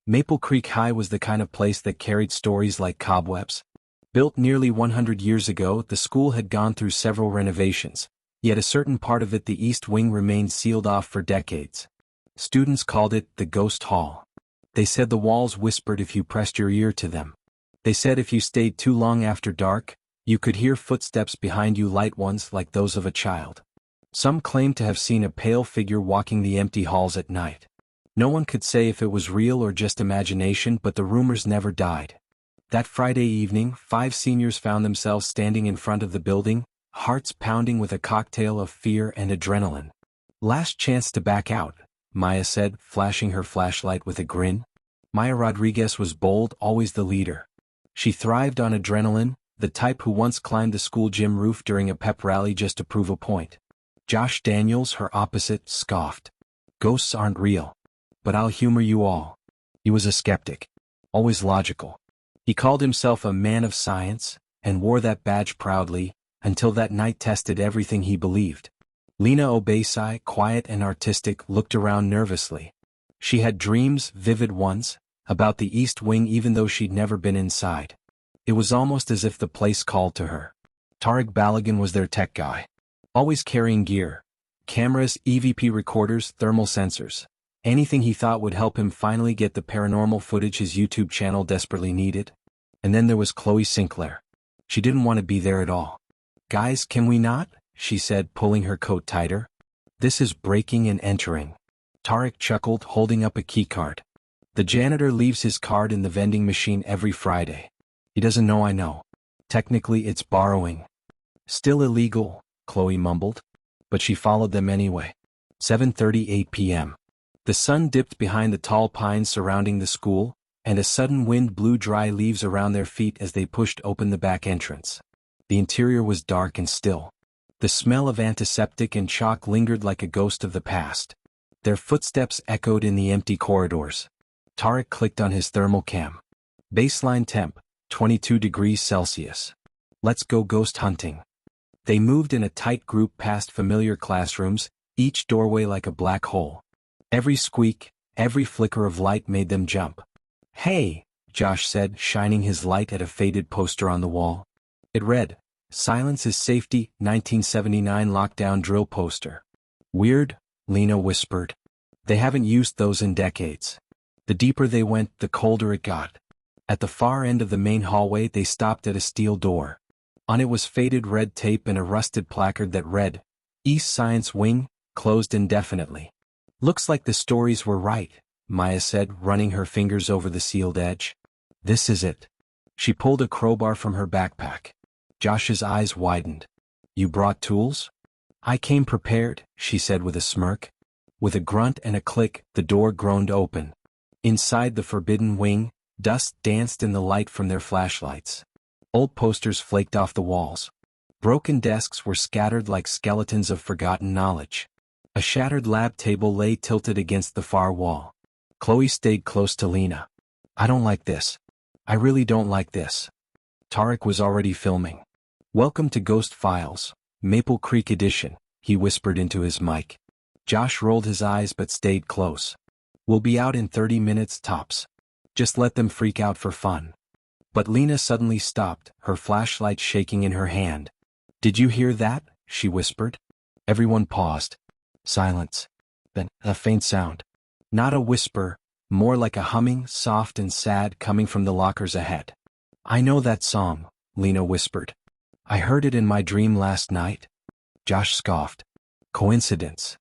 Maple Creek High was the kind of place that carried stories like cobwebs. Built nearly 100 years ago, the school had gone through several renovations, yet a certain part of it, the East Wing, remained sealed off for decades. Students called it the Ghost Hall. They said the walls whispered if you pressed your ear to them. They said if you stayed too long after dark, you could hear footsteps behind you, light ones like those of a child. Some claimed to have seen a pale figure walking the empty halls at night. No one could say if it was real or just imagination, but the rumors never died. That Friday evening, 5 seniors found themselves standing in front of the building, hearts pounding with a cocktail of fear and adrenaline. "Last chance to back out," Maya said, flashing her flashlight with a grin. Maya Rodriguez was bold, always the leader. She thrived on adrenaline, the type who once climbed the school gym roof during a pep rally just to prove a point. Josh Daniels, her opposite, scoffed. "Ghosts aren't real. But I'll humor you all." He was a skeptic. Always logical. He called himself a man of science, and wore that badge proudly, until that night tested everything he believed. Lena Obasai, quiet and artistic, looked around nervously. She had dreams, vivid ones, about the East Wing even though she'd never been inside. It was almost as if the place called to her. Tariq Balagan was their tech guy. Always carrying gear. Cameras, EVP recorders, thermal sensors. Anything he thought would help him finally get the paranormal footage his YouTube channel desperately needed. And then there was Chloe Sinclair. She didn't want to be there at all. "Guys, can we not?" she said, pulling her coat tighter. "This is breaking and entering." Tariq chuckled, holding up a keycard. "The janitor leaves his card in the vending machine every Friday. He doesn't know I know. Technically it's borrowing." "Still illegal," Chloe mumbled. But she followed them anyway. 7:38 p.m. The sun dipped behind the tall pines surrounding the school, and a sudden wind blew dry leaves around their feet as they pushed open the back entrance. The interior was dark and still. The smell of antiseptic and chalk lingered like a ghost of the past. Their footsteps echoed in the empty corridors. Tariq clicked on his thermal cam. Baseline temp, 22 degrees Celsius. "Let's go ghost hunting." They moved in a tight group past familiar classrooms, each doorway like a black hole. Every squeak, every flicker of light made them jump. "Hey," Josh said, shining his light at a faded poster on the wall. It read, "Silence is safety, 1979 lockdown drill poster." "Weird," Lena whispered. "They haven't used those in decades." The deeper they went, the colder it got. At the far end of the main hallway, they stopped at a steel door. On it was faded red tape and a rusted placard that read, "East Science Wing, closed indefinitely." "Looks like the stories were right," Maya said, running her fingers over the sealed edge. "This is it." She pulled a crowbar from her backpack. Josh's eyes widened. "You brought tools?" "I came prepared," she said with a smirk. With a grunt and a click, the door groaned open. Inside the forbidden wing, dust danced in the light from their flashlights. Old posters flaked off the walls. Broken desks were scattered like skeletons of forgotten knowledge. A shattered lab table lay tilted against the far wall. Chloe stayed close to Lena. "I don't like this. I really don't like this." Tariq was already filming. "Welcome to Ghost Files, Maple Creek Edition," he whispered into his mic. Josh rolled his eyes but stayed close. "We'll be out in 30 minutes tops. Just let them freak out for fun." But Lena suddenly stopped, her flashlight shaking in her hand. "Did you hear that?" she whispered. Everyone paused. Silence. Then, a faint sound. Not a whisper, more like a humming, soft and sad, coming from the lockers ahead. "I know that song," Lena whispered. "I heard it in my dream last night." Josh scoffed. "Coincidence."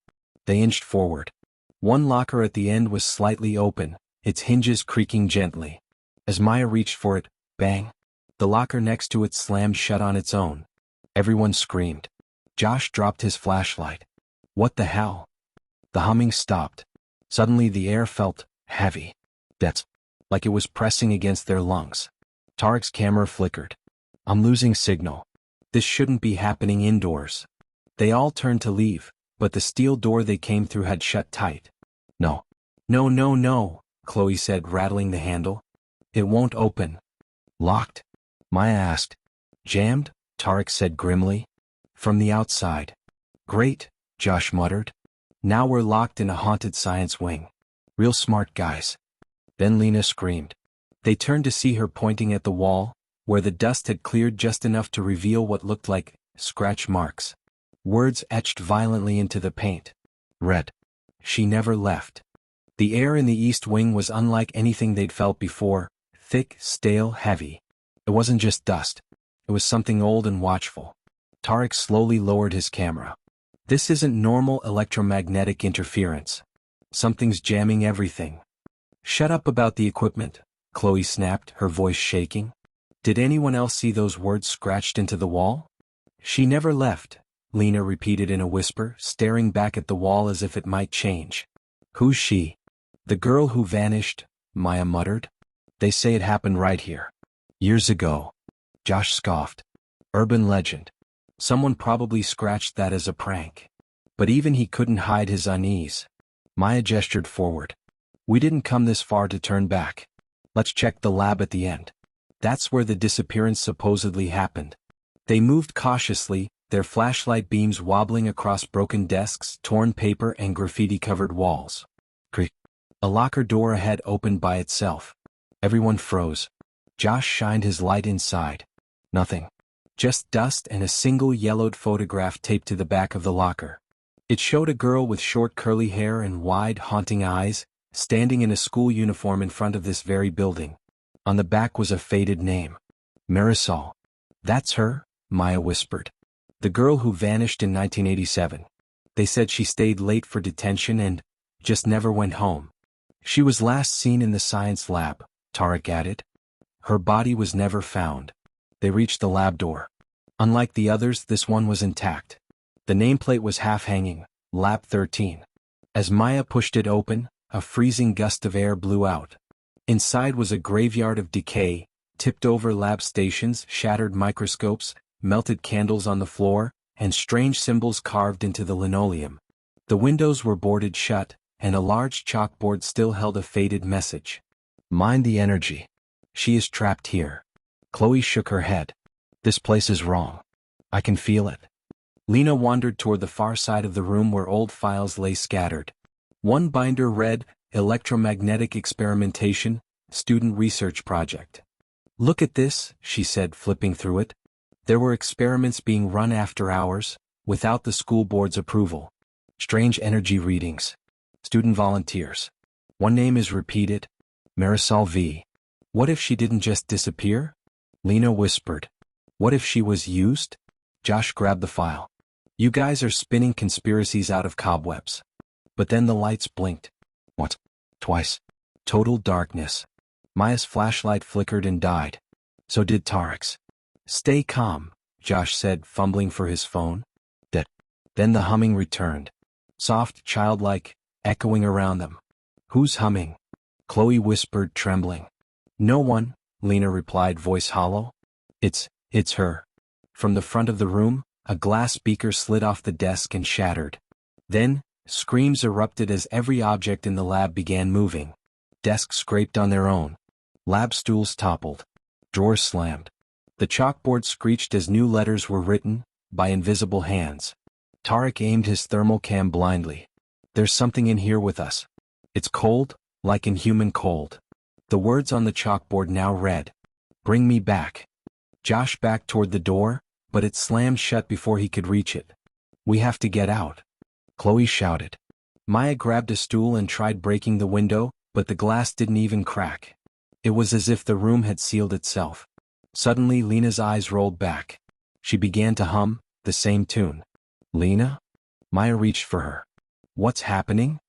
They inched forward. One locker at the end was slightly open, its hinges creaking gently. As Maya reached for it, bang! The locker next to it slammed shut on its own. Everyone screamed. Josh dropped his flashlight. "What the hell?" The humming stopped. Suddenly the air felt heavy. That's like it was pressing against their lungs. Tariq's camera flickered. "I'm losing signal. This shouldn't be happening indoors." They all turned to leave, but the steel door they came through had shut tight. "No. No, no, no," Chloe said, rattling the handle. "It won't open." "Locked?" Maya asked. "Jammed," Tariq said grimly. "From the outside." "Great," Josh muttered. "Now we're locked in a haunted science wing. Real smart guys." Then Lena screamed. They turned to see her pointing at the wall, where the dust had cleared just enough to reveal what looked like scratch marks. Words etched violently into the paint. Red. She never left. The air in the East Wing was unlike anything they'd felt before, thick, stale, heavy. It wasn't just dust. It was something old and watchful. Tarek slowly lowered his camera. This isn't normal electromagnetic interference. Something's jamming everything. Shut up about the equipment, Chloe snapped, her voice shaking. Did anyone else see those words scratched into the wall? She never left, Lena repeated in a whisper, staring back at the wall as if it might change. Who's she? The girl who vanished, Maya muttered. They say it happened right here. Years ago. Josh scoffed. Urban legend. Someone probably scratched that as a prank. But even he couldn't hide his unease. Maya gestured forward. We didn't come this far to turn back. Let's check the lab at the end. That's where the disappearance supposedly happened. They moved cautiously, their flashlight beams wobbling across broken desks, torn paper, and graffiti-covered walls. Creak. A locker door ahead opened by itself. Everyone froze. Josh shined his light inside. Nothing. Just dust and a single yellowed photograph taped to the back of the locker. It showed a girl with short curly hair and wide, haunting eyes, standing in a school uniform in front of this very building. On the back was a faded name. Marisol. That's her, Maya whispered. The girl who vanished in 1987. They said she stayed late for detention and just never went home. She was last seen in the science lab, Tarek added. Her body was never found. They reached the lab door. Unlike the others, this one was intact. The nameplate was half-hanging, Lab 13. As Maya pushed it open, a freezing gust of air blew out. Inside was a graveyard of decay, tipped-over lab stations, shattered microscopes, melted candles on the floor, and strange symbols carved into the linoleum. The windows were boarded shut, and a large chalkboard still held a faded message. Mind the energy. She is trapped here. Chloe shook her head. This place is wrong. I can feel it. Lena wandered toward the far side of the room where old files lay scattered. One binder read, Electromagnetic Experimentation, Student Research Project. Look at this, she said, flipping through it. There were experiments being run after hours, without the school board's approval. Strange energy readings. Student volunteers. One name is repeated. Marisol V. What if she didn't just disappear? Lena whispered. What if she was used? Josh grabbed the file. You guys are spinning conspiracies out of cobwebs. But then the lights blinked. What? Twice. Total darkness. Maya's flashlight flickered and died. So did Tarek's. Stay calm, Josh said, fumbling for his phone. Then the humming returned. Soft, childlike, echoing around them. Who's humming? Chloe whispered, trembling. No one, Lena replied, voice hollow. It's her. From the front of the room, a glass beaker slid off the desk and shattered. Then, screams erupted as every object in the lab began moving. Desks scraped on their own. Lab stools toppled. Drawers slammed. The chalkboard screeched as new letters were written, by invisible hands. Tarek aimed his thermal cam blindly. There's something in here with us. It's cold, like inhuman cold. The words on the chalkboard now read, Bring me back. Josh backed toward the door, but it slammed shut before he could reach it. We have to get out. Chloe shouted. Maya grabbed a stool and tried breaking the window, but the glass didn't even crack. It was as if the room had sealed itself. Suddenly Lena's eyes rolled back. She began to hum, the same tune. Lena? Maya reached for her. What's happening?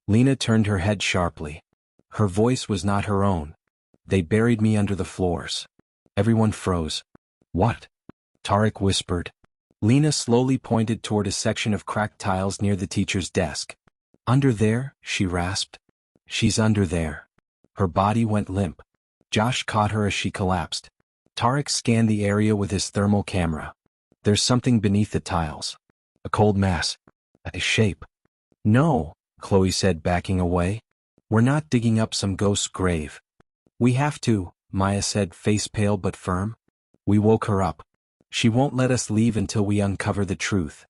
Lena turned her head sharply. Her voice was not her own. They buried me under the floors. Everyone froze. What? Tarek whispered. Lena slowly pointed toward a section of cracked tiles near the teacher's desk. Under there, she rasped. She's under there. Her body went limp. Josh caught her as she collapsed. Tarek scanned the area with his thermal camera. There's something beneath the tiles. A cold mass. A shape. No, Chloe said, backing away. We're not digging up some ghost's grave. We have to, Maya said, face pale but firm. We woke her up. She won't let us leave until we uncover the truth.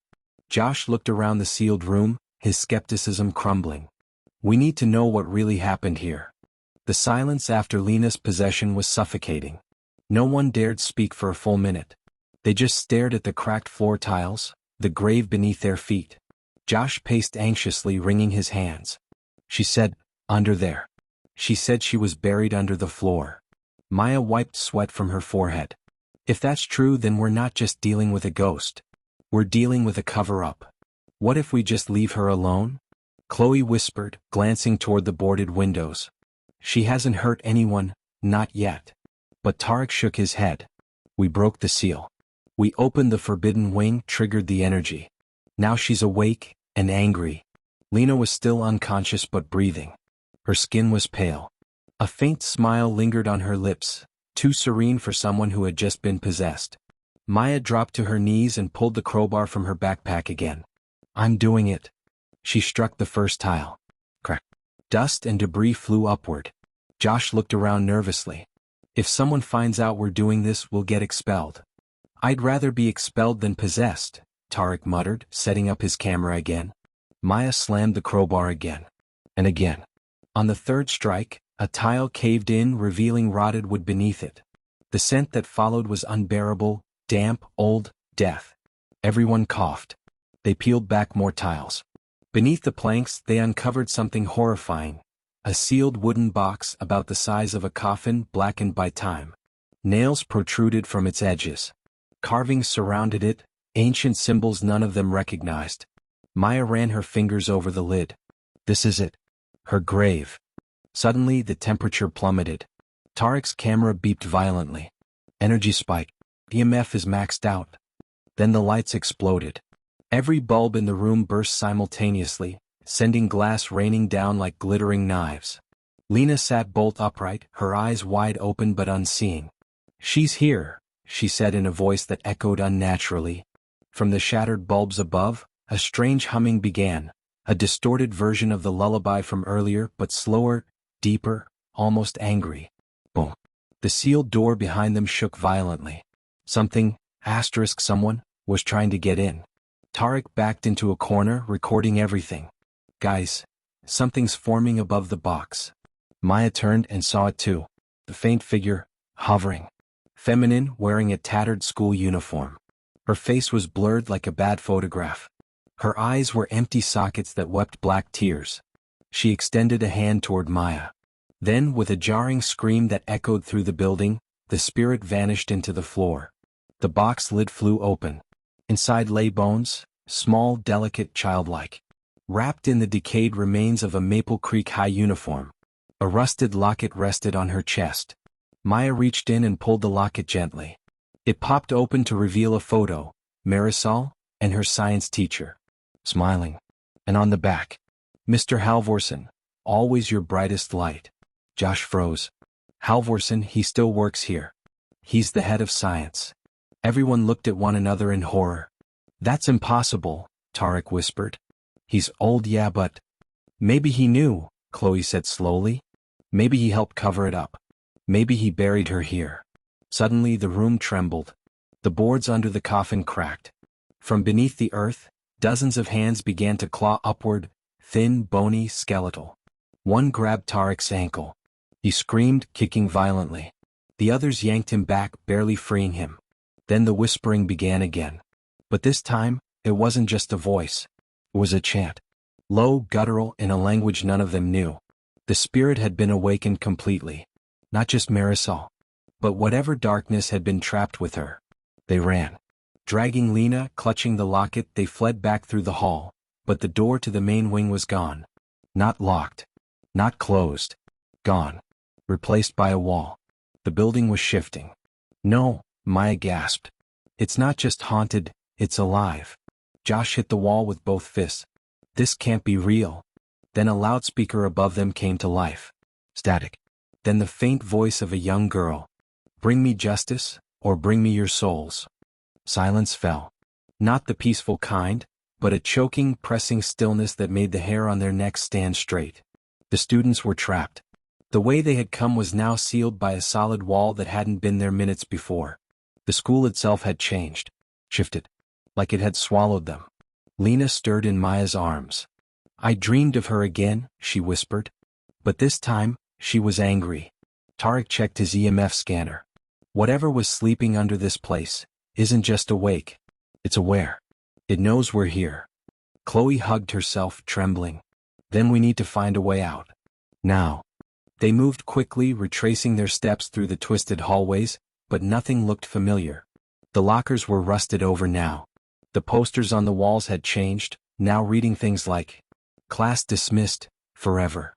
Josh looked around the sealed room, his skepticism crumbling. We need to know what really happened here. The silence after Lena's possession was suffocating. No one dared speak for a full minute. They just stared at the cracked floor tiles, the grave beneath their feet. Josh paced anxiously, wringing his hands. She said, "Under there." She said she was buried under the floor. Maya wiped sweat from her forehead. If that's true, then we're not just dealing with a ghost. We're dealing with a cover-up. What if we just leave her alone? Chloe whispered, glancing toward the boarded windows. She hasn't hurt anyone, not yet. But Tarek shook his head. We broke the seal. We opened the forbidden wing, triggered the energy. Now she's awake and angry. Lena was still unconscious but breathing. Her skin was pale. A faint smile lingered on her lips, too serene for someone who had just been possessed. Maya dropped to her knees and pulled the crowbar from her backpack again. I'm doing it. She struck the first tile. Crack. Dust and debris flew upward. Josh looked around nervously. If someone finds out we're doing this, we'll get expelled. I'd rather be expelled than possessed, Tarek muttered, setting up his camera again. Maya slammed the crowbar again. And again. On the third strike, a tile caved in, revealing rotted wood beneath it. The scent that followed was unbearable, damp, old, death. Everyone coughed. They peeled back more tiles. Beneath the planks, they uncovered something horrifying. A sealed wooden box about the size of a coffin, blackened by time. Nails protruded from its edges. Carvings surrounded it, ancient symbols none of them recognized. Maya ran her fingers over the lid. This is it. Her grave. Suddenly the temperature plummeted. Tarek's camera beeped violently. Energy spike. EMF is maxed out. Then the lights exploded. Every bulb in the room burst simultaneously, sending glass raining down like glittering knives. Lena sat bolt upright, her eyes wide open but unseeing. She's here, she said in a voice that echoed unnaturally. From the shattered bulbs above, a strange humming began, a distorted version of the lullaby from earlier, but slower, deeper, almost angry. Boom. The sealed door behind them shook violently. Something, someone, was trying to get in. Tarek backed into a corner, recording everything. Guys, something's forming above the box. Maya turned and saw it too. The faint figure, hovering. Feminine, wearing a tattered school uniform. Her face was blurred like a bad photograph. Her eyes were empty sockets that wept black tears. She extended a hand toward Maya. Then, with a jarring scream that echoed through the building, the spirit vanished into the floor. The box lid flew open. Inside lay bones, small, delicate, childlike. Wrapped in the decayed remains of a Maple Creek High uniform. A rusted locket rested on her chest. Maya reached in and pulled the locket gently. It popped open to reveal a photo, Marisol, and her science teacher. Smiling. And on the back, Mr. Halvorsen, always your brightest light. Josh froze. Halvorsen, he still works here. He's the head of science. Everyone looked at one another in horror. That's impossible, Tarek whispered. He's old, yeah, but... Maybe he knew, Chloe said slowly. Maybe he helped cover it up. Maybe he buried her here. Suddenly the room trembled. The boards under the coffin cracked. From beneath the earth, dozens of hands began to claw upward, thin, bony, skeletal. One grabbed Tarek's ankle. He screamed, kicking violently. The others yanked him back, barely freeing him. Then the whispering began again. But this time, it wasn't just a voice. It was a chant. Low, guttural, in a language none of them knew. The spirit had been awakened completely. Not just Marisol. But whatever darkness had been trapped with her. They ran. Dragging Lena, clutching the locket, they fled back through the hall. But the door to the main wing was gone. Not locked. Not closed. Gone. Replaced by a wall. The building was shifting. No, Maya gasped. It's not just haunted, it's alive. Josh hit the wall with both fists. This can't be real. Then a loudspeaker above them came to life. Static. Then the faint voice of a young girl. Bring me justice, or bring me your souls. Silence fell. Not the peaceful kind, but a choking, pressing stillness that made the hair on their necks stand straight. The students were trapped. The way they had come was now sealed by a solid wall that hadn't been there minutes before. The school itself had changed. Shifted. Like it had swallowed them. Lena stirred in Maya's arms. I dreamed of her again, she whispered. But this time, She was angry. Tarek checked his EMF scanner. Whatever was sleeping under this place isn't just awake. It's aware. It knows we're here. Chloe hugged herself, trembling. Then we need to find a way out. Now. They moved quickly, retracing their steps through the twisted hallways, but nothing looked familiar. The lockers were rusted over now. The posters on the walls had changed, now reading things like, "Class dismissed, forever.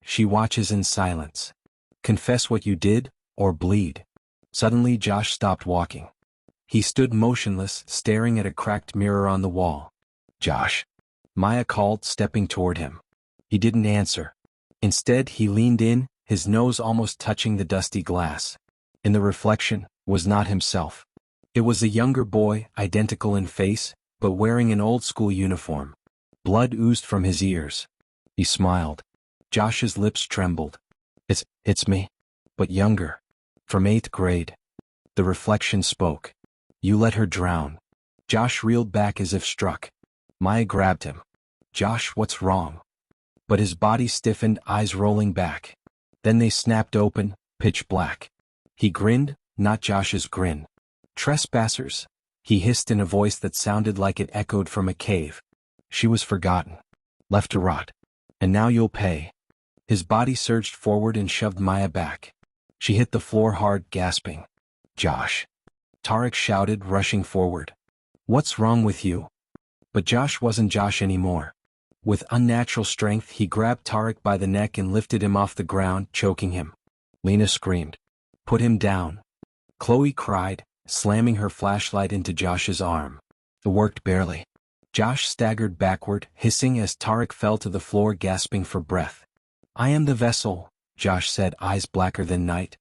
She watches in silence. Confess what you did, or bleed." Suddenly Josh stopped walking. He stood motionless, staring at a cracked mirror on the wall. "Josh," Maya called, stepping toward him. He didn't answer. Instead, he leaned in, his nose almost touching the dusty glass. In the reflection, was not himself. It was a younger boy, identical in face, but wearing an old-school uniform. Blood oozed from his ears. He smiled. Josh's lips trembled. It's me. But younger. From 8th grade. The reflection spoke. "You let her drown." Josh reeled back as if struck. Maya grabbed him. "Josh, what's wrong?" But his body stiffened, eyes rolling back. Then they snapped open, pitch black. He grinned, not Josh's grin. "Trespassers," he hissed in a voice that sounded like it echoed from a cave. "She was forgotten. Left to rot. And now you'll pay." His body surged forward and shoved Maya back. She hit the floor hard, gasping. "Josh!" Tarek shouted, rushing forward. "What's wrong with you?" But Josh wasn't Josh anymore. With unnatural strength, he grabbed Tarek by the neck and lifted him off the ground, choking him. Lena screamed. "Put him down." Chloe cried, slamming her flashlight into Josh's arm. It worked barely. Josh staggered backward, hissing as Tarek fell to the floor, gasping for breath. "I am the vessel," Josh said, eyes blacker than night.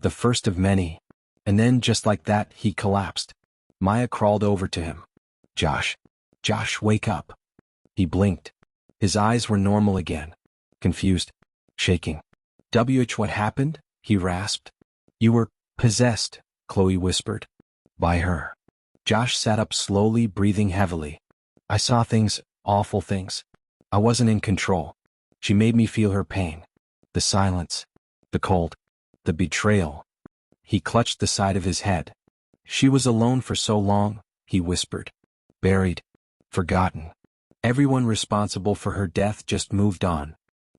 "The first of many." And then, just like that, he collapsed. Maya crawled over to him. Josh, wake up." He blinked. His eyes were normal again. Confused. Shaking. What happened?" he rasped. "You were possessed," Chloe whispered. "By her." Josh sat up slowly, breathing heavily. "I saw things, awful things. I wasn't in control. She made me feel her pain. The silence. The cold. The betrayal." He clutched the side of his head. "She was alone for so long," he whispered. "Buried. Forgotten. Everyone responsible for her death just moved on."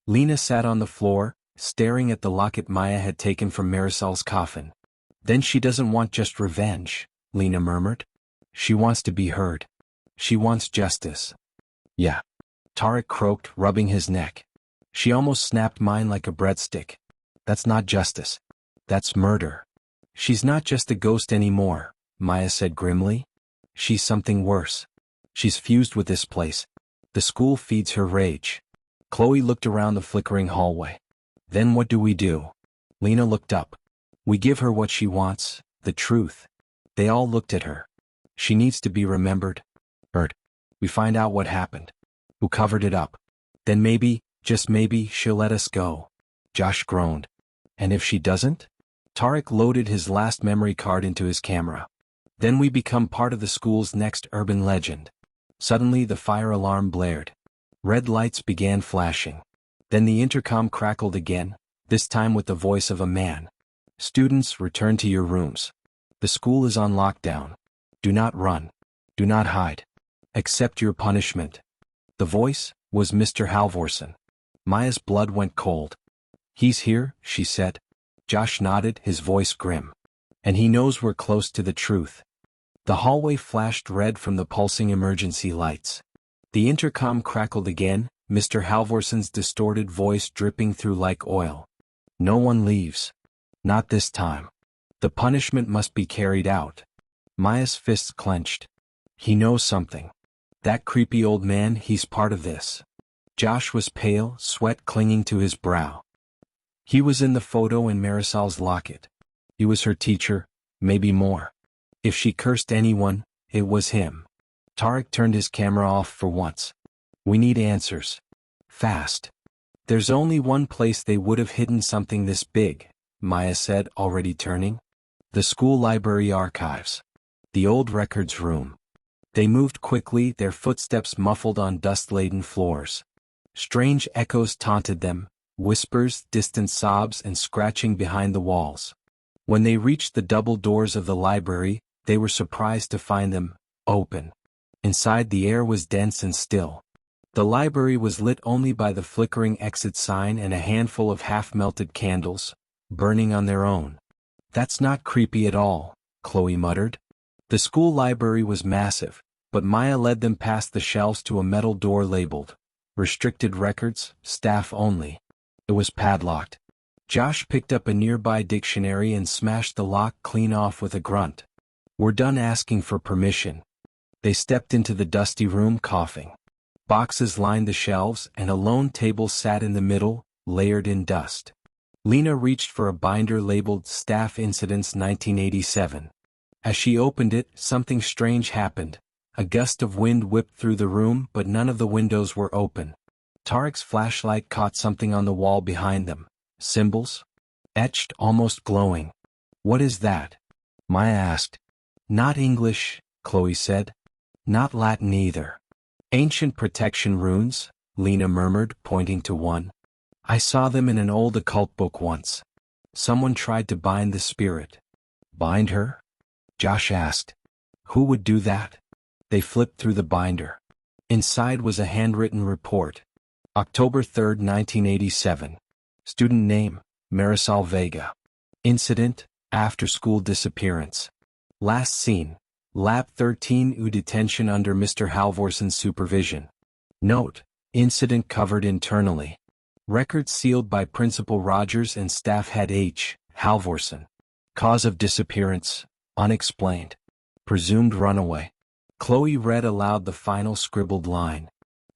Lena sat on the floor, staring at the locket Maya had taken from Marisol's coffin. "Then she doesn't want just revenge," Lena murmured. "She wants to be heard. She wants justice." "Yeah," Tarek croaked, rubbing his neck. "She almost snapped mine like a breadstick. That's not justice. That's murder." "She's not just a ghost anymore," Maya said grimly. "She's something worse. She's fused with this place. The school feeds her rage." Chloe looked around the flickering hallway. "Then what do we do?" Lena looked up. "We give her what she wants, the truth." They all looked at her. "She needs to be remembered. Heard. We find out what happened. Who covered it up. Then maybe, just maybe, she'll let us go." Josh groaned. "And if she doesn't?" Tarek loaded his last memory card into his camera. "Then we become part of the school's next urban legend." Suddenly the fire alarm blared. Red lights began flashing. Then the intercom crackled again, this time with the voice of a man. "Students, return to your rooms. The school is on lockdown. Do not run. Do not hide. Accept your punishment." The voice was Mr. Halvorsen. Maya's blood went cold. "He's here," she said. Josh nodded, his voice grim. "And he knows we're close to the truth." The hallway flashed red from the pulsing emergency lights. The intercom crackled again, Mr. Halvorsen's distorted voice dripping through like oil. "No one leaves. Not this time. The punishment must be carried out." Maya's fists clenched. "He knows something. That creepy old man, he's part of this." Josh was pale, sweat clinging to his brow. He was in the photo in Marisol's locket. He was her teacher, maybe more. If she cursed anyone, it was him. Tarek turned his camera off for once. "We need answers. Fast." "There's only one place they would have hidden something this big," Maya said, already turning. "The school library archives. The old records room." They moved quickly, their footsteps muffled on dust-laden floors. Strange echoes taunted them, whispers, distant sobs, and scratching behind the walls. When they reached the double doors of the library, they were surprised to find them open. Inside, the air was dense and still. The library was lit only by the flickering exit sign and a handful of half-melted candles, burning on their own. "That's not creepy at all," Chloe muttered. The school library was massive, but Maya led them past the shelves to a metal door labeled "Restricted Records, Staff Only." It was padlocked. Josh picked up a nearby dictionary and smashed the lock clean off with a grunt. "We're done asking for permission." They stepped into the dusty room coughing. Boxes lined the shelves and a lone table sat in the middle, layered in dust. Lena reached for a binder labeled Staff Incidents 1987. As she opened it, something strange happened. A gust of wind whipped through the room, but none of the windows were open. Tarek's flashlight caught something on the wall behind them. Symbols? Etched, almost glowing. "What is that?" Maya asked. "Not English," Chloe said. "Not Latin either." "Ancient protection runes," Lena murmured, pointing to one. "I saw them in an old occult book once. Someone tried to bind the spirit." "Bind her?" Josh asked. "Who would do that?" They flipped through the binder. Inside was a handwritten report. October 3, 1987. Student name, Marisol Vega. Incident, after-school disappearance. Last seen, Lab 13U detention under Mr. Halvorson's supervision. Note, incident covered internally. Records sealed by Principal Rogers and Staff Head H. Halvorson. Cause of disappearance, unexplained. Presumed runaway. Chloe read aloud the final scribbled line.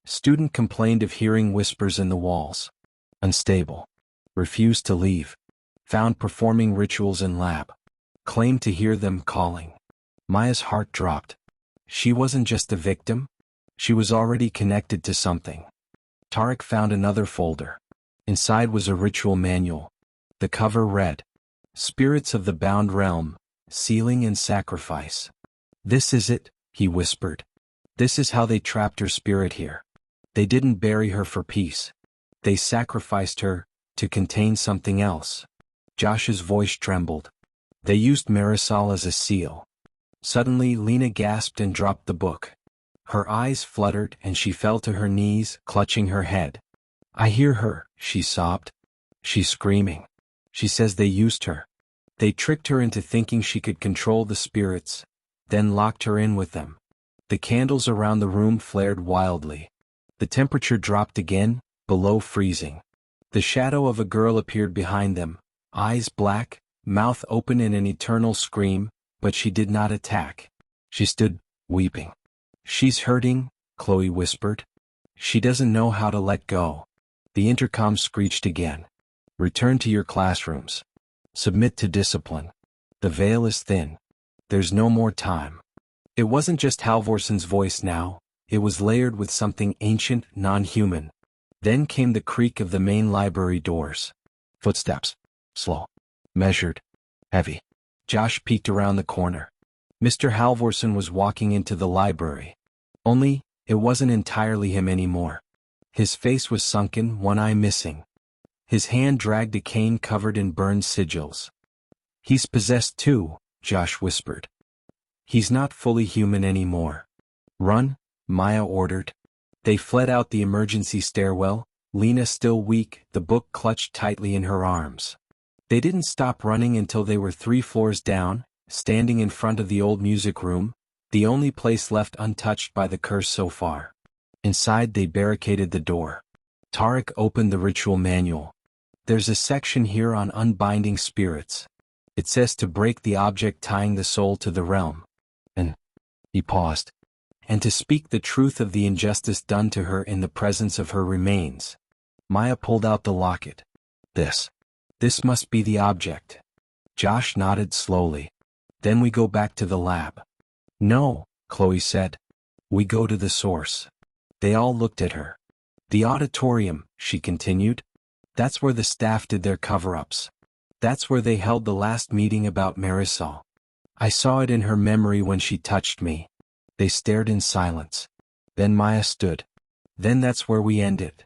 Student complained of hearing whispers in the walls. Unstable. Refused to leave. Found performing rituals in lab. Claimed to hear them calling. Maya's heart dropped. She wasn't just a victim. She was already connected to something. Tarek found another folder. Inside was a ritual manual. The cover read, Spirits of the Bound Realm, Sealing and Sacrifice. "This is it," he whispered. "This is how they trapped her spirit here. They didn't bury her for peace. They sacrificed her, to contain something else." Josh's voice trembled. "They used Marisol as a seal." Suddenly Lena gasped and dropped the book. Her eyes fluttered and she fell to her knees, clutching her head. "I hear her," she sobbed. "She's screaming. She says they used her. They tricked her into thinking she could control the spirits, then locked her in with them." The candles around the room flared wildly. The temperature dropped again, below freezing. The shadow of a girl appeared behind them, eyes black, mouth open in an eternal scream, but she did not attack. She stood, weeping. "She's hurting," Chloe whispered. "She doesn't know how to let go." The intercom screeched again. "Return to your classrooms. Submit to discipline. The veil is thin. There's no more time." It wasn't just Halvorson's voice now, it was layered with something ancient, non-human. Then came the creak of the main library doors. Footsteps. Slow. Measured. Heavy. Josh peeked around the corner. Mr. Halvorson was walking into the library. Only, it wasn't entirely him anymore. His face was sunken, one eye missing. His hand dragged a cane covered in burned sigils. "He's possessed too," Josh whispered. "He's not fully human anymore." "Run," Maya ordered. They fled out the emergency stairwell, Lena still weak, the book clutched tightly in her arms. They didn't stop running until they were 3 floors down, standing in front of the old music room, the only place left untouched by the curse so far. Inside they barricaded the door. Tarek opened the ritual manual. "There's a section here on unbinding spirits. It says to break the object tying the soul to the realm. And," he paused, "and to speak the truth of the injustice done to her in the presence of her remains." Maya pulled out the locket. This must be the object." Josh nodded slowly. "Then we go back to the lab." "No," Chloe said. "We go to the source." They all looked at her. "The auditorium," she continued. "That's where the staff did their cover-ups. That's where they held the last meeting about Marisol. I saw it in her memory when she touched me." They stared in silence. Then Maya stood. "Then that's where we end it."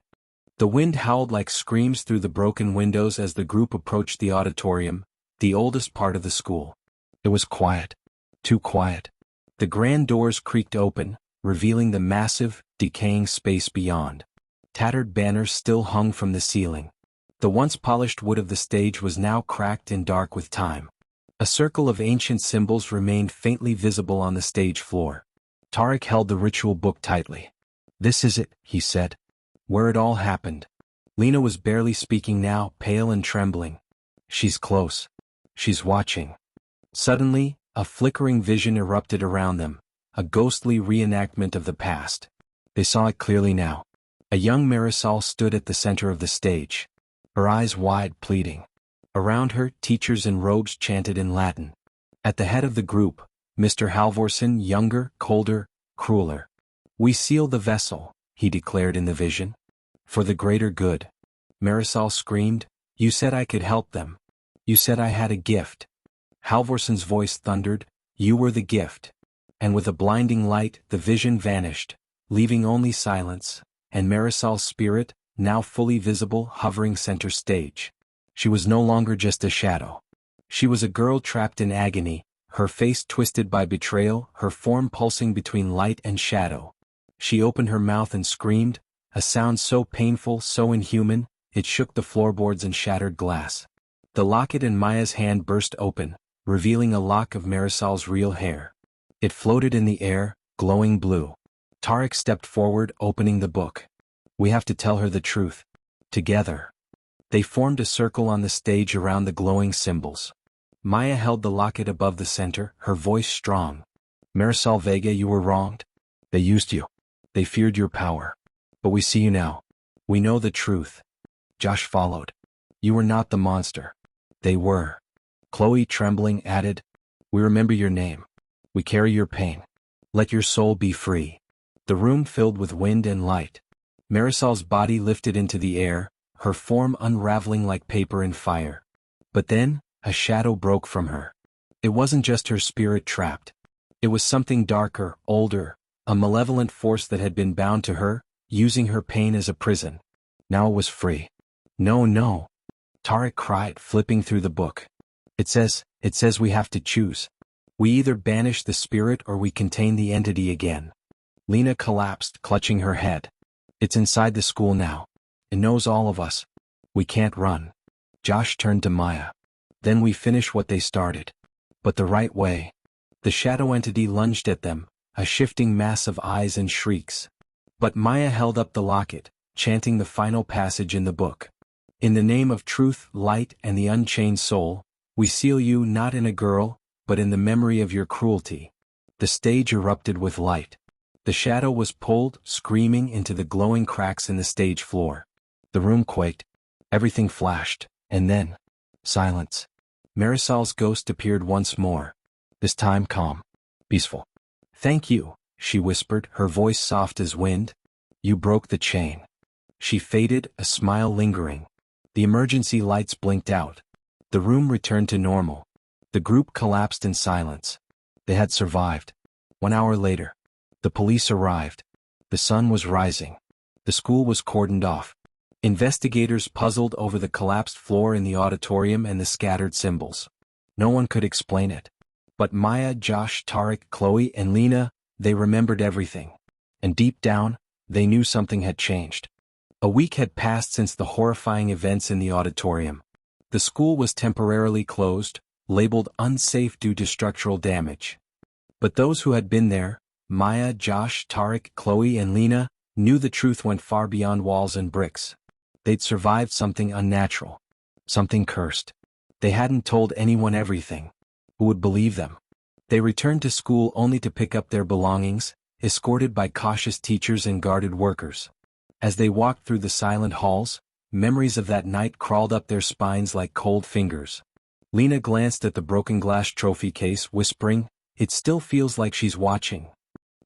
The wind howled like screams through the broken windows as the group approached the auditorium, the oldest part of the school. It was quiet. Too quiet. The grand doors creaked open, revealing the massive, decaying space beyond. Tattered banners still hung from the ceiling. The once polished wood of the stage was now cracked and dark with time. A circle of ancient symbols remained faintly visible on the stage floor. Tarek held the ritual book tightly. "This is it," he said. "Where it all happened." Lena was barely speaking now, pale and trembling. "She's close. She's watching." Suddenly, a flickering vision erupted around them, a ghostly reenactment of the past. They saw it clearly now. A young Marisol stood at the center of the stage, her eyes wide, pleading. Around her, teachers in robes chanted in Latin. At the head of the group, Mr. Halvorsen, younger, colder, crueler. "We seal the vessel," he declared in the vision. "For the greater good." Marisol screamed, "You said I could help them. You said I had a gift." Halvorsen's voice thundered, "You were the gift." And with a blinding light, the vision vanished, leaving only silence, and Marisol's spirit, now fully visible, hovering center stage. She was no longer just a shadow. She was a girl trapped in agony, her face twisted by betrayal, her form pulsing between light and shadow. She opened her mouth and screamed, a sound so painful, so inhuman, it shook the floorboards and shattered glass. The locket in Maya's hand burst open, revealing a lock of Marisol's real hair. It floated in the air, glowing blue. Tarek stepped forward, opening the book. "We have to tell her the truth. Together." They formed a circle on the stage around the glowing symbols. Maya held the locket above the center, her voice strong. "Marisol Vega, you were wronged. They used you. They feared your power. But we see you now. We know the truth." Josh followed. "You were not the monster. They were." Chloe, trembling, added, "We remember your name. We carry your pain. Let your soul be free." The room filled with wind and light. Marisol's body lifted into the air, her form unraveling like paper in fire. But then, a shadow broke from her. It wasn't just her spirit trapped. It was something darker, older, a malevolent force that had been bound to her, using her pain as a prison. Now it was free. "No, no," Tarek cried, flipping through the book. It says we have to choose. We either banish the spirit or we contain the entity again." Lena collapsed, clutching her head. "It's inside the school now. It knows all of us. We can't run." Josh turned to Maya. "Then we finish what they started. But the right way." The shadow entity lunged at them, a shifting mass of eyes and shrieks. But Maya held up the locket, chanting the final passage in the book. "In the name of truth, light, and the unchained soul, we seal you not in a girl, but in the memory of your cruelty." The stage erupted with light. The shadow was pulled, screaming, into the glowing cracks in the stage floor. The room quaked. Everything flashed, and then, silence. Marisol's ghost appeared once more. This time calm. Peaceful. "Thank you," she whispered, her voice soft as wind. "You broke the chain." She faded, a smile lingering. The emergency lights blinked out. The room returned to normal. The group collapsed in silence. They had survived. 1 hour later, the police arrived. The sun was rising. The school was cordoned off. Investigators puzzled over the collapsed floor in the auditorium and the scattered symbols. No one could explain it. But Maya, Josh, Tarek, Chloe, and Lena, they remembered everything. And deep down, they knew something had changed. A week had passed since the horrifying events in the auditorium. The school was temporarily closed, labeled unsafe due to structural damage. But those who had been there, Maya, Josh, Tarek, Chloe, and Lena, knew the truth went far beyond walls and bricks. They'd survived something unnatural. Something cursed. They hadn't told anyone everything. Who would believe them? They returned to school only to pick up their belongings, escorted by cautious teachers and guarded workers. As they walked through the silent halls, memories of that night crawled up their spines like cold fingers. Lena glanced at the broken glass trophy case, whispering, "It still feels like she's watching."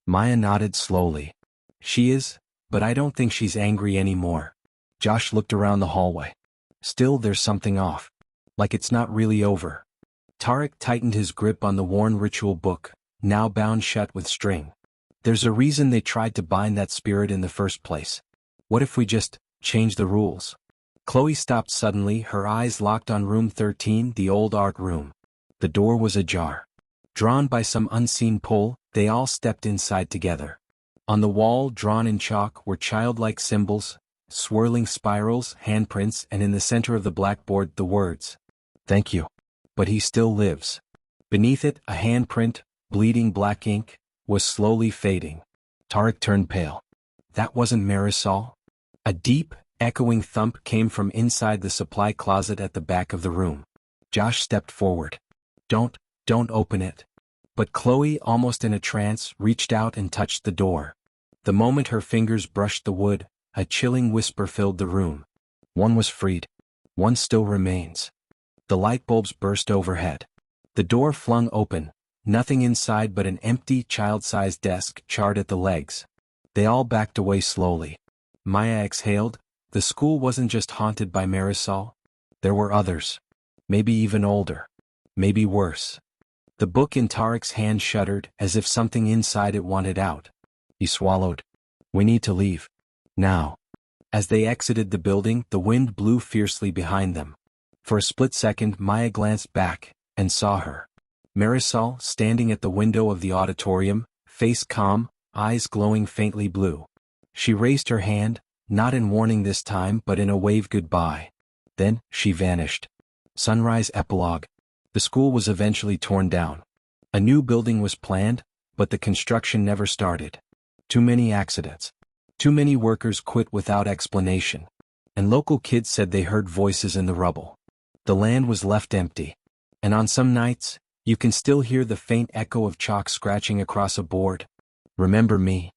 Maya nodded slowly. "She is, but I don't think she's angry anymore." Josh looked around the hallway. "Still, there's something off. Like it's not really over." Tarek tightened his grip on the worn ritual book, now bound shut with string. "There's a reason they tried to bind that spirit in the first place. What if we just change the rules. Chloe stopped suddenly, her eyes locked on room 13, the old art room. The door was ajar. Drawn by some unseen pull, they all stepped inside together. On the wall, drawn in chalk, were childlike symbols, swirling spirals, handprints, and in the center of the blackboard the words, "Thank you. But he still lives." Beneath it, a handprint, bleeding black ink, was slowly fading. Tarek turned pale. That wasn't Marisol? A deep, echoing thump came from inside the supply closet at the back of the room. Josh stepped forward. Don't open it." But Chloe, almost in a trance, reached out and touched the door. The moment her fingers brushed the wood, a chilling whisper filled the room. One was freed. One still remains. The light bulbs burst overhead. The door flung open, nothing inside but an empty, child-sized desk charred at the legs. They all backed away slowly. Maya exhaled. The school wasn't just haunted by Marisol. There were others. Maybe even older. Maybe worse. The book in Tarek's hand shuddered, as if something inside it wanted out. He swallowed. "We need to leave. Now." As they exited the building, the wind blew fiercely behind them. For a split second, Maya glanced back, and saw her. Marisol, standing at the window of the auditorium, face calm, eyes glowing faintly blue. She raised her hand, not in warning this time but in a wave goodbye. Then, she vanished. Sunrise epilogue. The school was eventually torn down. A new building was planned, but the construction never started. Too many accidents. Too many workers quit without explanation. And local kids said they heard voices in the rubble. The land was left empty. And on some nights, you can still hear the faint echo of chalk scratching across a board. "Remember me."